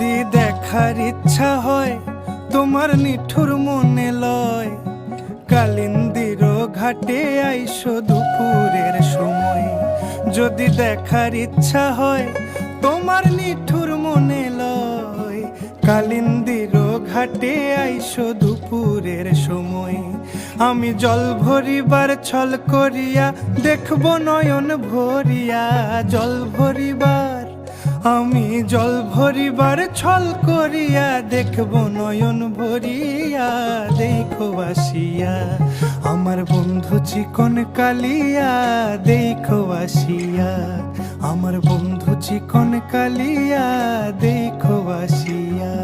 যদি দেখার ইচ্ছা হয় তোমার নিঠুর মনে লয়, কালিন্দির ঘাটে আইসো দুপুরের সময়। যদি দেখার ইচ্ছা হয় তোমার নিঠুর মনে লয়, কালিন্দির ঘাটে আইসো দুপুরের সময়। আমি জল ভরিবার ছল করিয়া দেখব নয়ন ভরিয়া, জল ভরিবার আমি জল ভরিবার ছল করিয়া দেখব নয়ন ভরিয়া। দেখো আসিয়া আমার বন্ধু চিকন কালিয়া, দেখো আসিয়া আমার বন্ধু চিকন কালিয়া, দেখো আসিয়া।